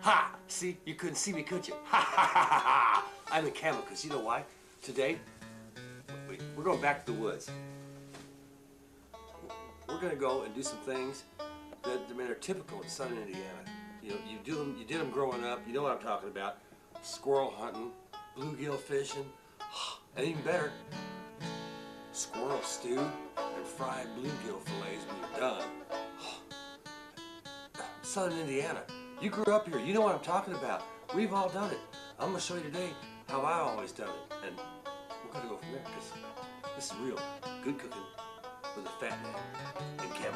Ha! See, you couldn't see me, could you? Ha ha ha ha ha! I'm in camo because you know why? Today, we're going back to the woods. We're gonna go and do some things that I mean, are typical in southern Indiana. You know, you did them growing up. You know what I'm talking about: squirrel hunting, bluegill fishing, and even better, squirrel stew and fried bluegill fillets when you're done. Southern Indiana. You grew up here. You know what I'm talking about. We've all done it. I'm gonna show you today how I always done it, and we're gonna go from there because this is real good cooking with a Fatman and camo.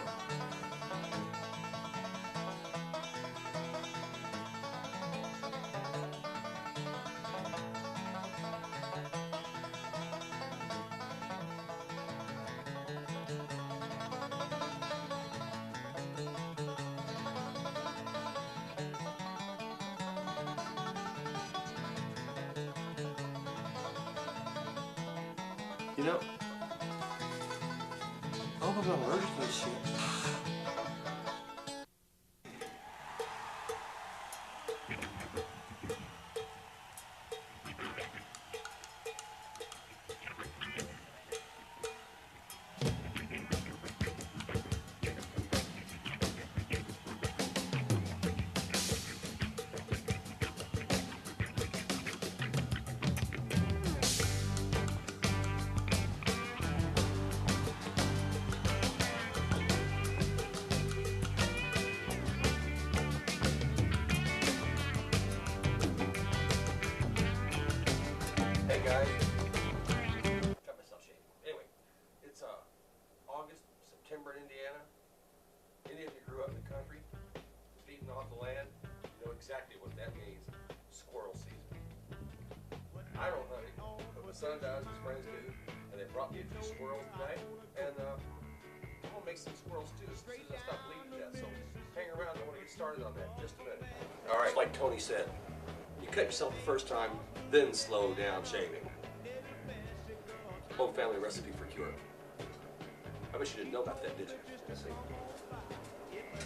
You know, I hope I'm not allergic to this shit. Hey guys, got myself shaved. Anyway, it's August, September in Indiana. Any of you grew up in the country, feeding off the land, you know exactly what that means. Squirrel season. I don't hunt it, but my son does, his friends do, and they brought me a few squirrels tonight, and I'm gonna make some squirrel stew as soon as I stop bleeding to death. So hang around, I want to get started on that in just a minute. All right, like Tony said. You cut yourself the first time, then slow down shaving. Whole family recipe for cure. I bet you didn't know about that, did you? Let's see.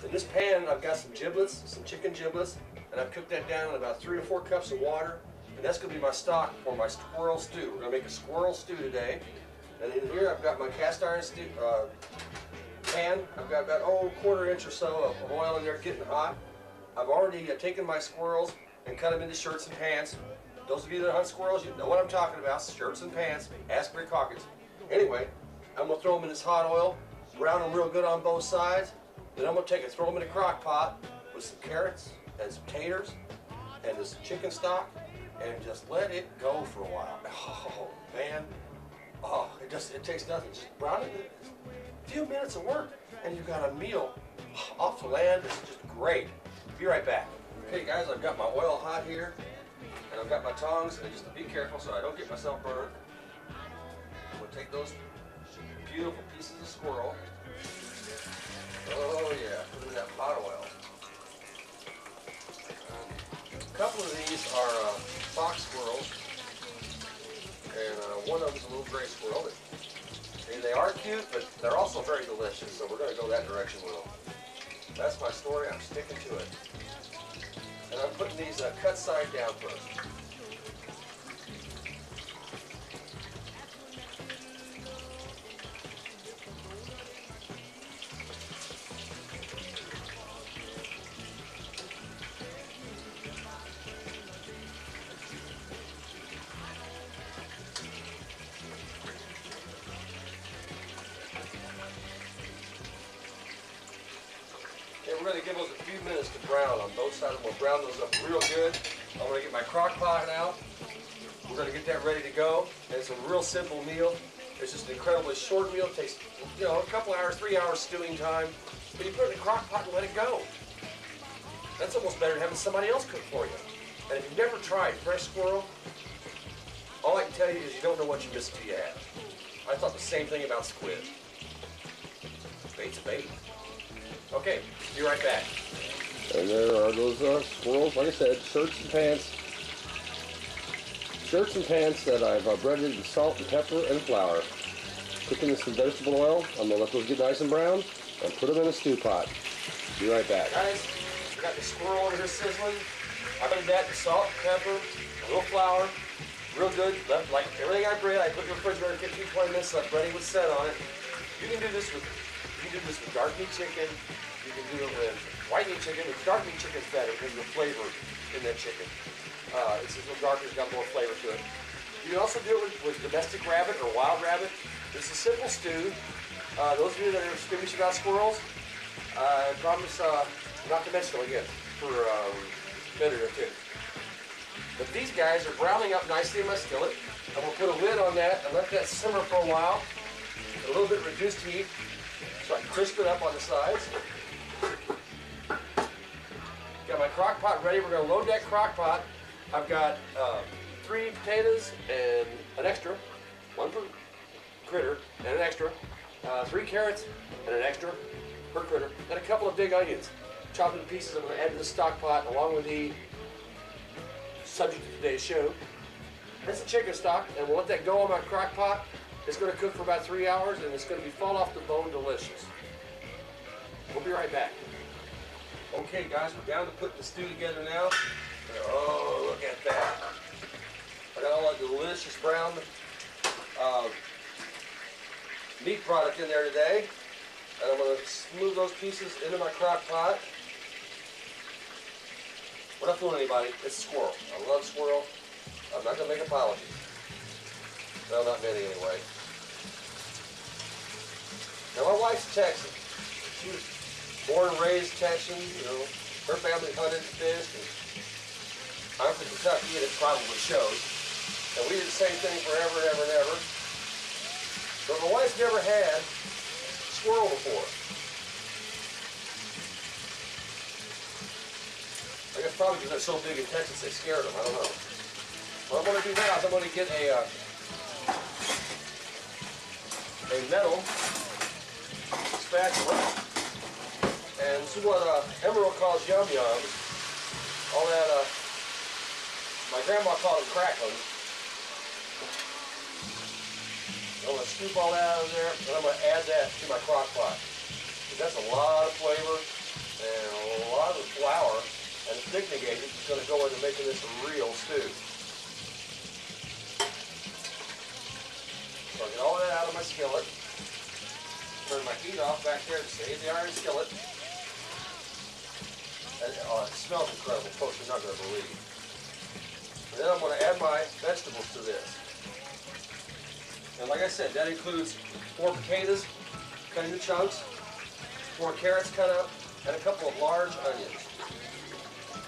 In this pan, I've got some giblets, some chicken giblets, and I've cooked that down in about 3 to 4 cups of water, and that's going to be my stock for my squirrel stew. We're going to make a squirrel stew today. And in here, I've got my cast iron pan. I've got about, a quarter-inch or so of oil in there getting hot. I've already taken my squirrels and cut them into shirts and pants. Those of you that hunt squirrels, you know what I'm talking about. Shirts and pants, ask Rick Hawkins. Anyway, I'm gonna throw them in this hot oil, brown them real good on both sides. Then I'm gonna throw them in a crock pot with some carrots and some taters and this chicken stock and just let it go for a while. Oh man, it takes nothing. Just brown it, a few minutes of work, and you've got a meal off the land. It's just great. Be right back. Okay guys, I've got my oil hot here, and I've got my tongs, and just be careful so I don't get myself burned. I'm going to take those beautiful pieces of squirrel. Oh yeah, put them in that hot oil. A couple of these are fox squirrels, and one of them is a little gray squirrel. And they are cute, but they're also very delicious, so we're going to go that direction with them. That's my story, I'm sticking to it. And I'm putting these cut side down first. We're going to give those a few minutes to brown on both sides. We'll brown those up real good. I'm going to get my crock pot out. We're going to get that ready to go. And it's a real simple meal. It's just an incredibly short meal. It takes, you know, a couple hours, 3 hours stewing time. But you put it in a crock pot and let it go. That's almost better than having somebody else cook for you. And if you've never tried fresh squirrel, all I can tell you is you don't know what you miss until you have. I thought the same thing about squid. Bait's a bait. Okay, be right back. And there are those squirrels, like I said, shirts and pants. Shirts and pants that I've breaded with salt and pepper and flour. Cooking in some vegetable oil. I'm going to let those get nice and brown and put them in a stew pot. Be right back. Guys, we got the squirrel over here sizzling. I put that in salt, pepper, a little flour, real good. Left like everything I bread. I put in the refrigerator 15, 20 minutes. Let breading was set on it. You can do this with dark meat chicken. You can do it with white meat chicken. With dark meat chicken is better because of the flavor in that chicken. It's a little darker. It's got more flavor to it. You can also do it with domestic rabbit or wild rabbit. It's a simple stew. Those of you that are squeamish about squirrels, I promise not to mention them again for a minute or two. But these guys are browning up nicely in my skillet. I'm going to put a lid on that and let that simmer for a while. A little bit reduced heat so I can crisp it up on the sides. Got my crock pot ready. We're going to load that crock pot. I've got 3 potatoes and an extra, 1 per critter and an extra, 3 carrots and an extra per critter, and a couple of big onions. Chopped into pieces. I'm going to add to the stock pot along with the subject of today's show. That's the chicken stock, and we'll let that go on my crock pot. It's going to cook for about 3 hours, and it's going to be fall off the bone delicious. We'll be right back. Okay, guys, we're down to put the stew together now. Oh, look at that. I got all that delicious brown meat product in there today. And I'm going to smooth those pieces into my crock pot. We're not fooling anybody. It's a squirrel. I love squirrel. I'm not going to make apologies. Well, not many anyway. Now, my wife's Texan. She was born and raised Texan. You know, her family hunted and fished. And I'm from Kentucky, and it probably shows. And we did the same thing forever and ever and ever. But my wife's never had squirrel before. I guess probably because they're so big in Texas they scared them. I don't know. What I'm going to do now is I'm going to get a metal spatula, and this is what Emerald calls yum yums. All that my grandma called them cracklings. I'm going to scoop all that out of there, and I'm going to add that to my crock pot. That's a lot of flavor and a lot of flour, and the thickening agent is going to go into making this a real stew. So I'll get all that out of my skillet. Turn my heat off back there to save the iron skillet. And, oh, it smells incredible, folks. You're not going to believe. And then I'm going to add my vegetables to this. And like I said, that includes 4 potatoes cut into chunks, 4 carrots cut up, and a couple of large onions.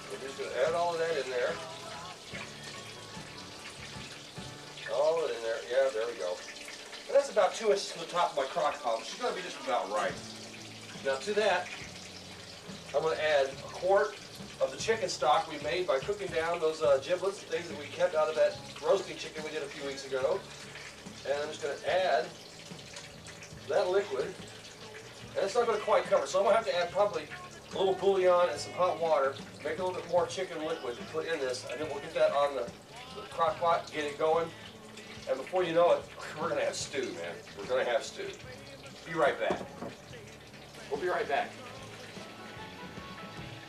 We're just going to add all of that in there. All of it in there. Yeah, there we go. And that's about 2 inches from the top of my crock pot, which is going to be just about right. Now to that, I'm going to add a quart of the chicken stock we made by cooking down those giblets, things that we kept out of that roasting chicken we did a few weeks ago. And I'm just going to add that liquid. And it's not going to quite cover, so I'm going to have to add probably a little bouillon and some hot water, make a little bit more chicken liquid to put in this, and then we'll get that on the crock pot, get it going. And before you know it, we're going to have stew, man. We're going to have stew. Be right back. We'll be right back.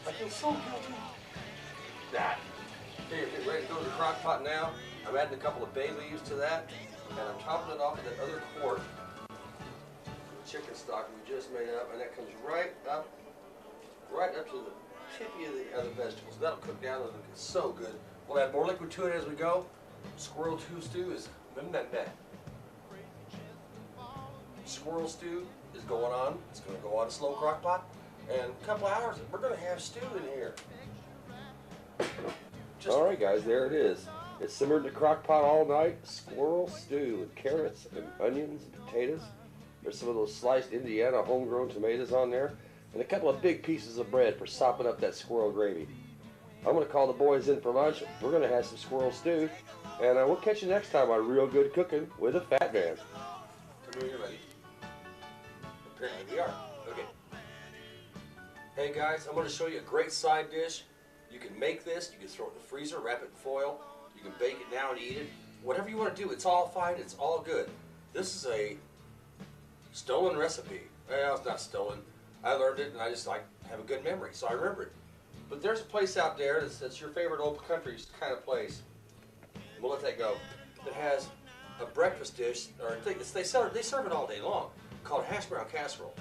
I feel so guilty. That. Okay, you're getting ready to go to the crock pot now. I'm adding a couple of bay leaves to that, and I'm topping it off with that other quart of chicken stock we just made up, and that comes right up to the tippy of the other vegetables. That'll cook down and it's so good. We'll add more liquid to it as we go. Squirrel stew is Squirrel stew is going on. It's going to go on a slow crock pot. And a couple hours, we're going to have stew in here. Alright guys, there it is. It simmered in the crock pot all night. Squirrel stew with carrots and onions and potatoes. There's some of those sliced Indiana homegrown tomatoes on there. And a couple of big pieces of bread for sopping up that squirrel gravy. I'm going to call the boys in for lunch. We're going to have some squirrel stew. And we'll catch you next time on Real Good Cooking with a Fatman. Tell me when you're ready. Apparently we are. Okay. Hey guys, I'm going to show you a great side dish. You can make this, you can throw it in the freezer, wrap it in foil, you can bake it now and eat it. Whatever you want to do, it's all fine, it's all good. This is a stolen recipe. Well, it's not stolen. I learned it and I just have a good memory, so I remember it. But there's a place out there that's your favorite old country kind of place. We'll let that go. That has a breakfast dish, or they serve it all day long, called hash brown casserole.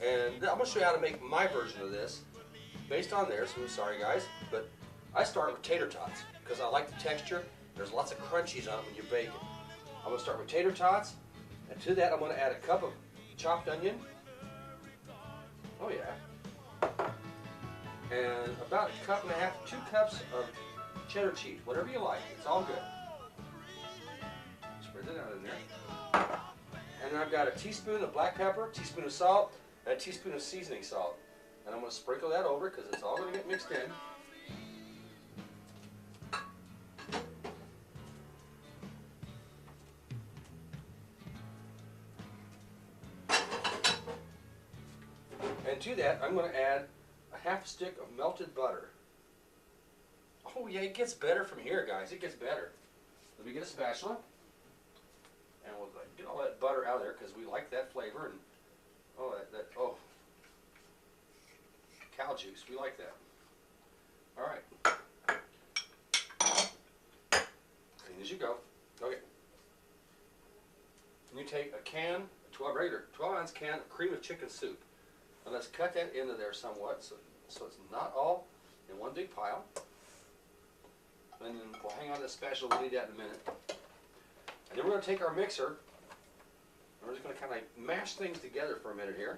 And I'm going to show you how to make my version of this based on theirs. I'm sorry, guys, but I start with tater tots because I like the texture. There's lots of crunchies on it when you bake it. I'm going to start with tater tots, and to that I'm going to add a cup of chopped onion. Oh yeah. And about a cup and a half, 2 cups of cheddar cheese, whatever you like. It's all good. Spread it out in there. And then I've got a teaspoon of black pepper, a teaspoon of salt, and a teaspoon of seasoning salt. And I'm going to sprinkle that over because it's all going to get mixed in. And to that, I'm going to add a half stick of melted butter. Oh yeah, it gets better from here, guys. It gets better. Let me get a spatula, and we'll get all that butter out of there because we like that flavor. And oh, cow juice. We like that. All right. Clean as you go. Okay. And you take a can, a 12-ounce can of cream of chicken soup. And let's cut that into there somewhat so it's not all in one big pile. And then we'll hang on to the spatula, we'll need that in a minute. And then we're going to take our mixer, and we're just going to kind of mash things together for a minute here.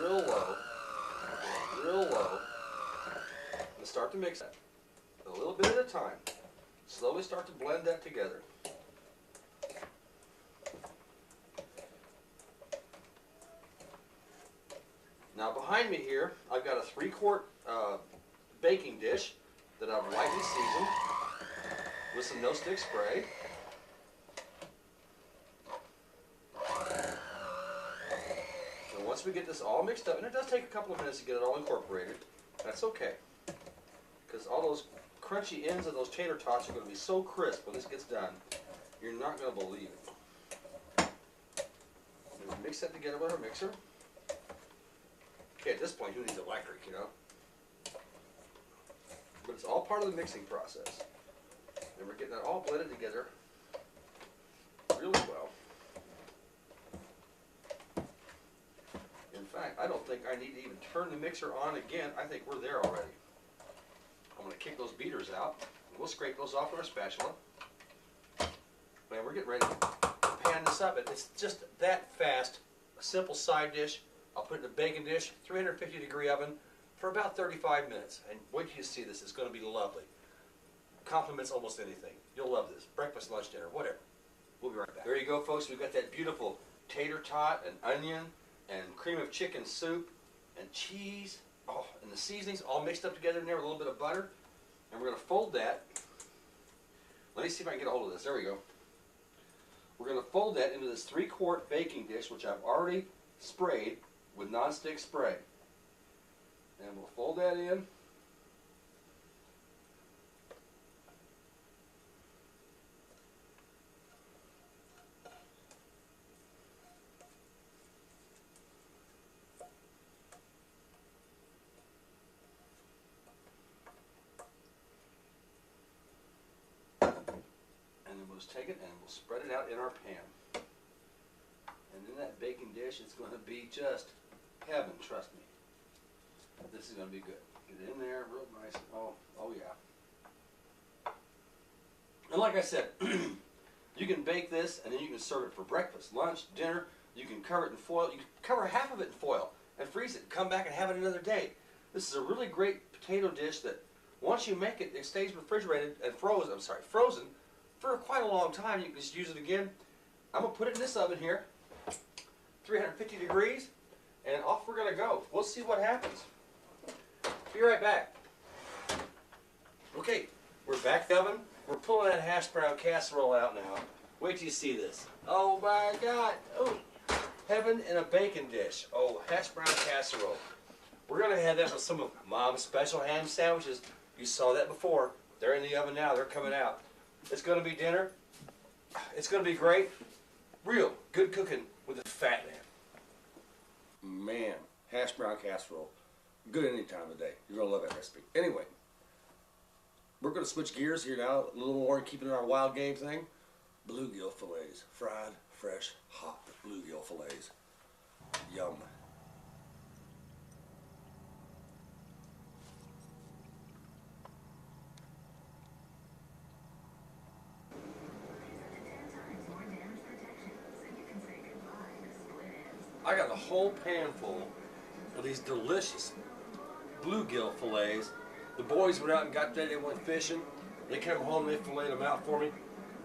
Real low. And start to mix that a little bit at a time. Slowly start to blend that together. Now behind me here, I've got a 3-quart baking dish that I've lightly seasoned with some no-stick spray. And once we get this all mixed up, and it does take a couple of minutes to get it all incorporated, that's okay. Because all those crunchy ends of those tater tots are going to be so crisp when this gets done, you're not going to believe it. Mix that together with our mixer. Okay, at this point, who needs electric, you know? But it's all part of the mixing process. And we're getting that all blended together really well. In fact, I don't think I need to even turn the mixer on again. I think we're there already. I'm going to kick those beaters out. And we'll scrape those off with our spatula. And we're getting ready to pan this up. It's just that fast. A simple side dish. I'll put it in a baking dish, 350-degree oven for about 35 minutes. And wait till you see this. It's going to be lovely. Complements almost anything. You'll love this. Breakfast, lunch, dinner, whatever. We'll be right back. There you go, folks. We've got that beautiful tater tot and onion and cream of chicken soup and cheese. Oh, and the seasonings all mixed up together in there with a little bit of butter. And we're going to fold that. Let me see if I can get a hold of this. There we go. We're going to fold that into this 3-quart baking dish, which I've already sprayed with non-stick spray. And we'll fold that in. And then we'll just take it and we'll spread it out in our pan. And in that baking dish, it's going to be just heaven, trust me. This is going to be good. Get it in there real nice. Oh yeah. And like I said, you can bake this and then you can serve it for breakfast, lunch, dinner. You can cover it in foil. You can cover half of it in foil and freeze it. Come back and have it another day. This is a really great potato dish that once you make it, it stays refrigerated and frozen for quite a long time. You can just use it again. I'm going to put it in this oven here, 350 degrees, and off we're going to go. We'll see what happens. Be right back. Okay, we're back in the oven. We're pulling that hash brown casserole out now. Wait till you see this. Oh my God. Oh, heaven in a bacon dish. Oh, hash brown casserole. We're going to have that with some of Mom's special ham sandwiches. You saw that before. They're They're in the oven now. They're coming out. It's going to be dinner. It's going to be great. Real good cooking with a Fatman. Man, hash brown casserole. Good any time of day. You're going to love that recipe. Anyway, we're going to switch gears here now. A little more keeping our wild game thing. Bluegill fillets. Fried, fresh, hot bluegill fillets. Yum. I got a whole pan full of these delicious bluegill fillets. The boys went out and got that. They went fishing. They came home and they filleted them out for me.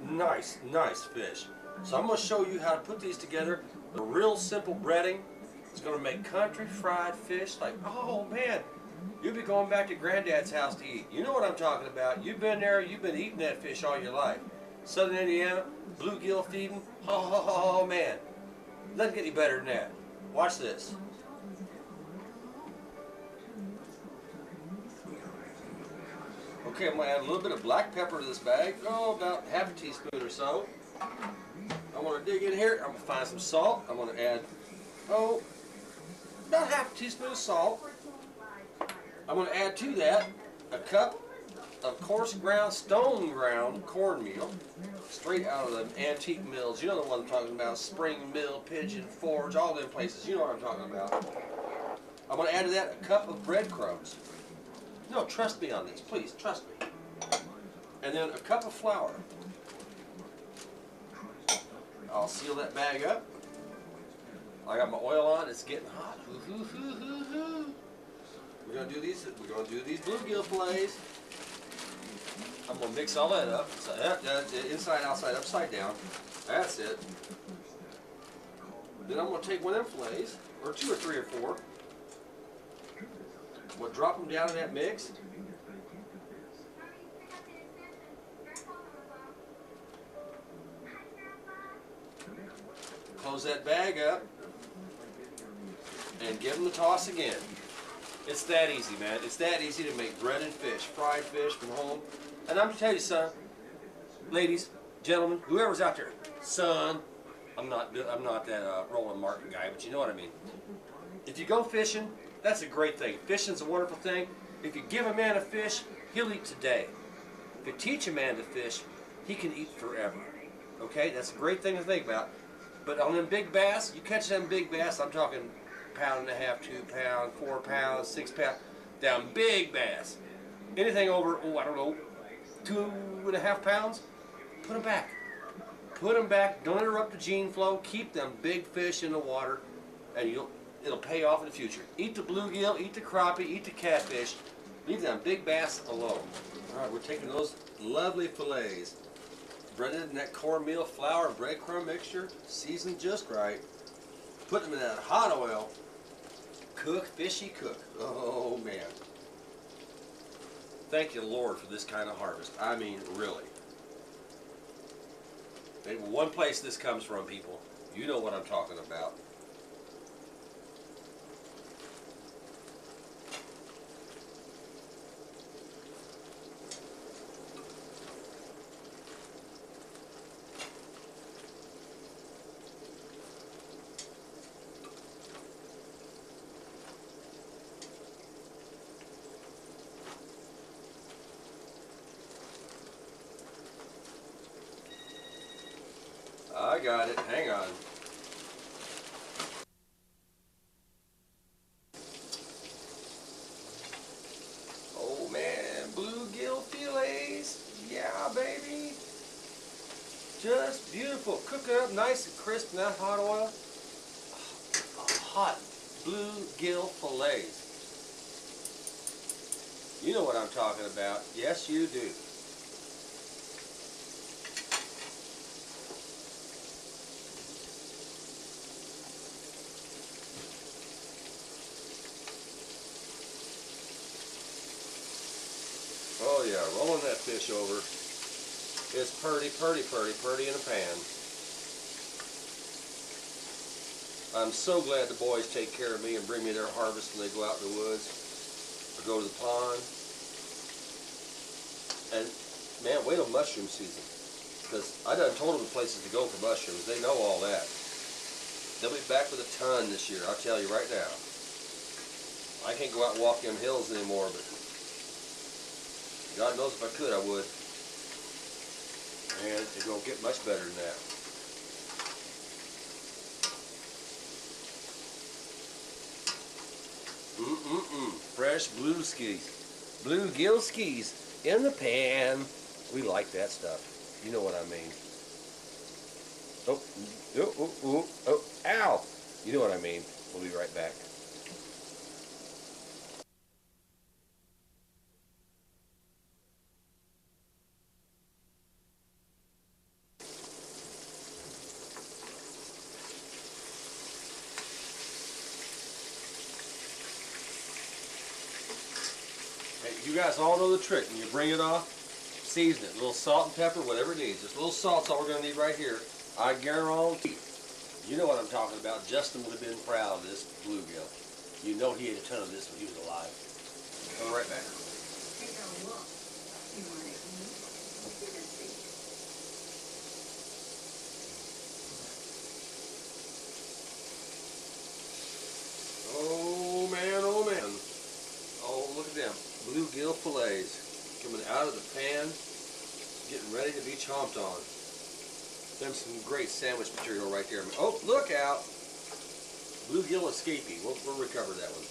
Nice, nice fish. So I'm going to show you how to put these together. A real simple breading. It's going to make country fried fish like, oh man, you'll be going back to Granddad's house to eat. You know what I'm talking about. You've been there. You've been eating that fish all your life. Southern Indiana, bluegill feeding. Oh man. Doesn't get any better than that. Watch this. Okay, I'm going to add a little bit of black pepper to this bag. Oh, about half a teaspoon or so. I want to dig in here. I'm going to find some salt. I'm going to add, about half a teaspoon of salt. I'm going to add to that a cup of coarse ground, stone ground cornmeal, straight out of the antique mills. You know the one I'm talking about, Spring Mill, Pigeon Forge, all them places. You know what I'm talking about. I'm going to add to that a cup of breadcrumbs. No, trust me on this, please, trust me. And then a cup of flour. I'll seal that bag up. I got my oil on, it's getting hot. We're going to do these bluegill fillets. I'm going to mix all that up. So inside, outside, upside down. That's it. Then I'm going to take one of them fillets, or two or three or four. I'm going to drop them down in that mix. Close that bag up. And give them the toss again. It's that easy, man. It's that easy to make breaded fish, fried fish from home. And I'm going to tell you, son, ladies, gentlemen, whoever's out there, son, I'm not that Roland Martin guy, but you know what I mean. If you go fishing, that's a great thing. Fishing's a wonderful thing. If you give a man a fish, he'll eat today. If you teach a man to fish, he can eat forever. Okay, that's a great thing to think about. But on them big bass, you catch them big bass, I'm talking £1.5 pounds, 2 pounds, 4 pounds, 6 pounds, down big bass. Anything over, I don't know, 2.5 pounds, put them back. Put them back. Don't interrupt the gene flow. Keep them big fish in the water, and it'll pay off in the future. Eat the bluegill, eat the crappie, eat the catfish. Leave them big bass alone. All right, we're taking those lovely fillets, breaded in that cornmeal, flour, breadcrumb mixture, seasoned just right. Put them in that hot oil. Cook, fishy cook. Oh man. Thank you, Lord, for this kind of harvest. I mean, really. And one place this comes from, people. You know what I'm talking about. I got it. Hang on. Oh man, bluegill fillets. Yeah, baby. Just beautiful. Cook it up nice and crisp in that hot oil. Hot bluegill fillets. You know what I'm talking about. Yes, you do. Oh yeah, rolling that fish over. It's purty in a pan. I'm so glad the boys take care of me and bring me their harvest when they go out in the woods or go to the pond. And man, wait till mushroom season. Because I done told them the places to go for mushrooms. They know all that. They'll be back with a ton this year, I'll tell you right now. I can't go out and walk them hills anymore, but God knows if I could, I would. And it don't get much better than that. Fresh blue skis. Bluegill skis in the pan. We like that stuff. You know what I mean. Oh, ow. You know what I mean. We'll be right back. Hey, you guys all know the trick. When you bring it off, season it. A little salt and pepper, whatever it needs. Just a little salt's all we're going to need right here. I guarantee. You know what I'm talking about. Justin would have been proud of this bluegill. You know he ate a ton of this when he was alive. Come right back. Oh man, oh man. Oh, look at them. Bluegill fillets coming out of the pan, getting ready to be chomped on. There's some great sandwich material right there. Oh, look out! Bluegill escapee. We'll recover that one.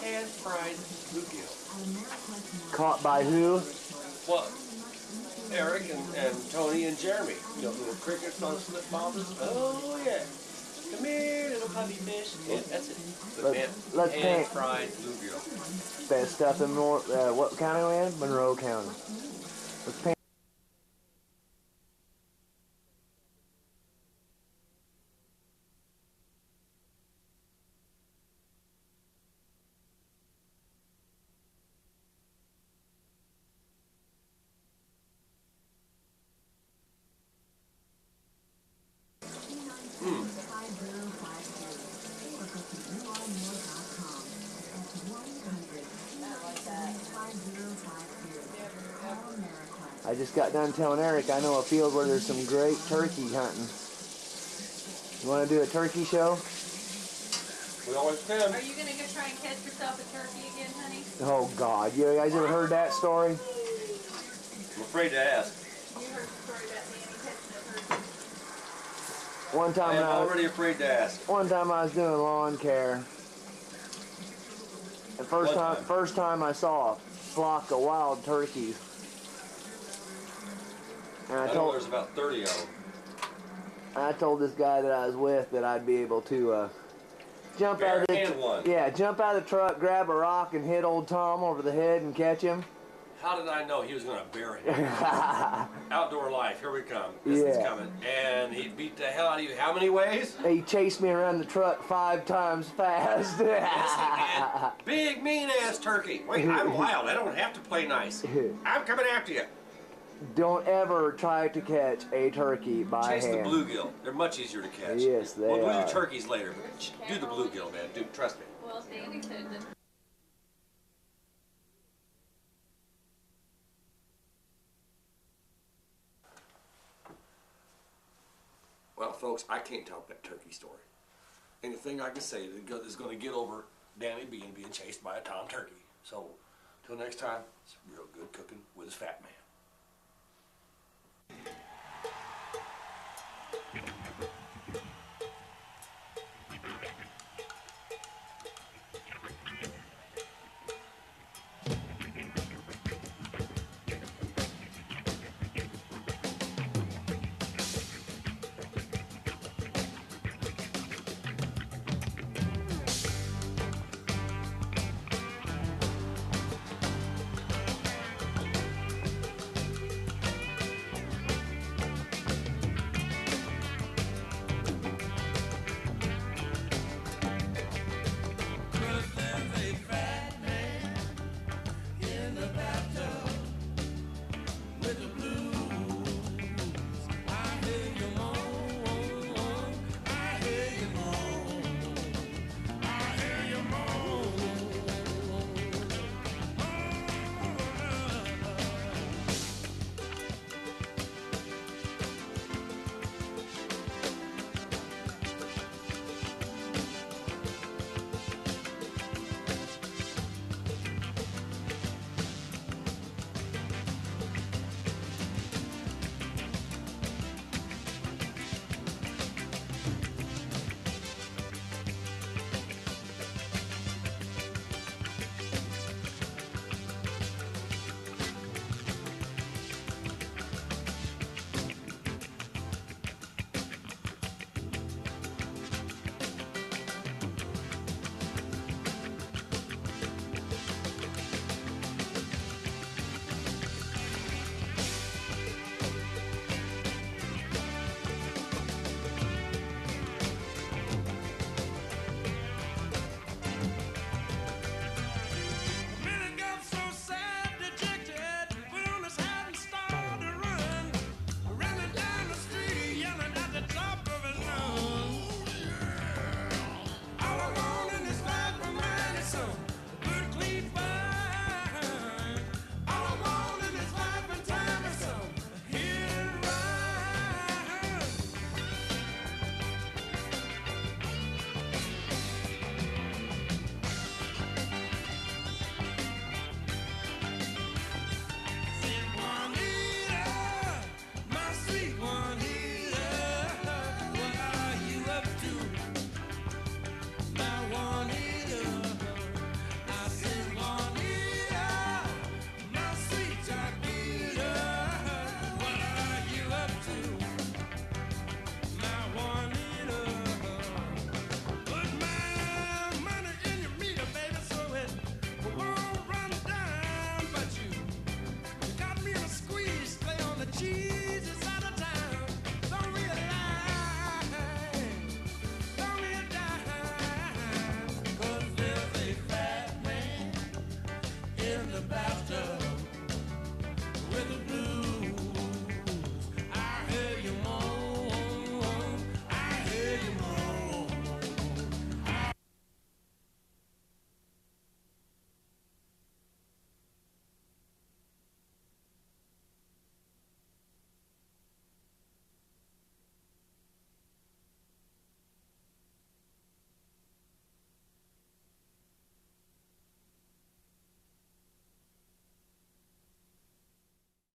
Pan-fried bluegill. Caught by who? What? Eric and Tony and Jeremy. You know, little crickets on slip bobbers. Oh, yeah. Come here, little puppy fish. Yeah, that's it. Let's paint. Pan-fried bluegill. That stuff in what county we in? Monroe County. Let's paint. I just got done telling Eric I know a field where there's some great turkey hunting. You want to do a turkey show? We always can. Are you going to go try and catch yourself a turkey again, honey? Oh God, you guys ever heard that story? I'm afraid to ask. You heard the story about Danny catching a turkey. One time I'm already afraid to ask. One time I was doing lawn care. And first time I saw a flock of wild turkeys. And I know there's about 30 of them. I told this guy that I was with that I'd be able to jump out of the truck, grab a rock, and hit old Tom over the head and catch him. How did I know he was going to bury him? Outdoor life, here we come. This is coming. And he beat the hell out of you how many ways? He chased me around the truck 5 times fast. Yes, he did. Big, mean-ass turkey. Wait, I'm wild. I don't have to play nice. I'm coming after you. Don't ever try to catch a turkey by hand. Chase the bluegill. They're much easier to catch. Yes, they We'll are. do turkeys later, but do the bluegill, man. Dude, trust me. Well, Danny said that. Well, folks, I can't top that turkey story. Anything I can say that is going to get over Danny being chased by a tom turkey. So, till next time, it's real good cooking with his Fatman. water.